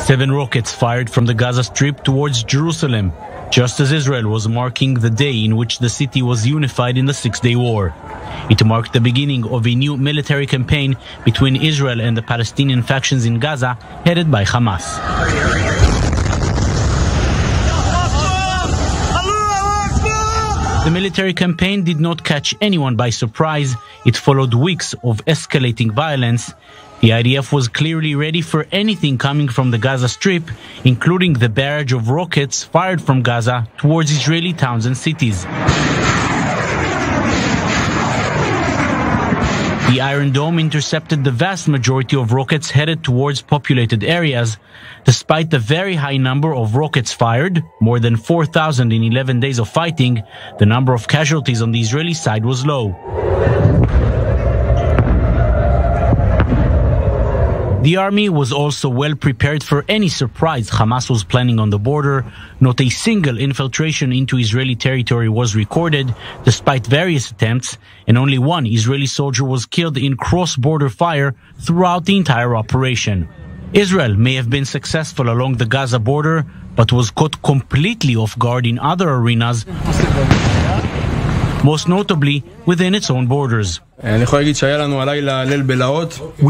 7 rockets fired from the Gaza Strip towards Jerusalem, just as Israel was marking the day in which the city was unified in the Six-Day War. It marked the beginning of a new military campaign between Israel and the Palestinian factions in Gaza, headed by Hamas. The military campaign did not catch anyone by surprise. It followed weeks of escalating violence. The IDF was clearly ready for anything coming from the Gaza Strip, including the barrage of rockets fired from Gaza towards Israeli towns and cities. The Iron Dome intercepted the vast majority of rockets headed towards populated areas. Despite the very high number of rockets fired, more than 4,000 in 11 days of fighting, the number of casualties on the Israeli side was low. The army was also well prepared for any surprise Hamas was planning on the border. Not a single infiltration into Israeli territory was recorded, despite various attempts, and only one Israeli soldier was killed in cross-border fire throughout the entire operation. Israel may have been successful along the Gaza border, but was caught completely off guard in other arenas, most notably within its own borders. We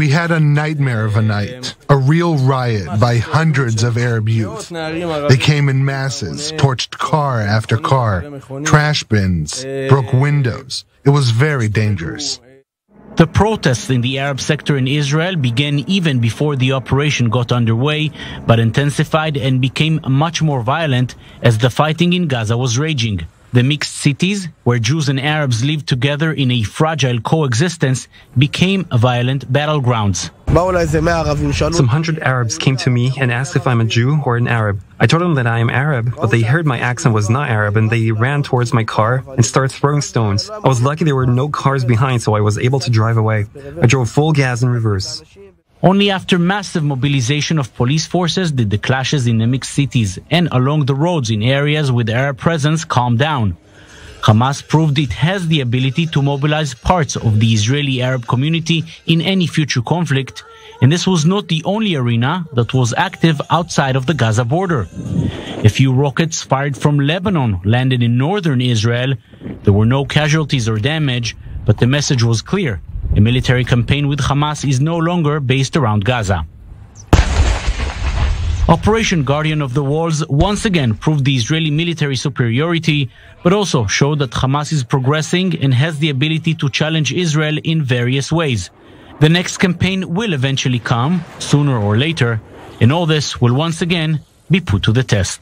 had a nightmare of a night, a real riot by hundreds of Arab youth. They came in masses, torched car after car, trash bins, broke windows. It was very dangerous. The protests in the Arab sector in Israel began even before the operation got underway, but intensified and became much more violent as the fighting in Gaza was raging. The mixed cities, where Jews and Arabs lived together in a fragile coexistence, became violent battlegrounds. Some 100 Arabs came to me and asked if I'm a Jew or an Arab. I told them that I am Arab, but they heard my accent was not Arab and they ran towards my car and started throwing stones. I was lucky there were no cars behind, so I was able to drive away. I drove full gas in reverse. Only after massive mobilization of police forces did the clashes in the mixed cities and along the roads in areas with Arab presence calm down. Hamas proved it has the ability to mobilize parts of the Israeli Arab community in any future conflict, and this was not the only arena that was active outside of the Gaza border. A few rockets fired from Lebanon landed in northern Israel. There were no casualties or damage, but the message was clear. A military campaign with Hamas is no longer based around Gaza. Operation Guardian of the Walls once again proved the Israeli military superiority, but also showed that Hamas is progressing and has the ability to challenge Israel in various ways. The next campaign will eventually come, sooner or later, and all this will once again be put to the test.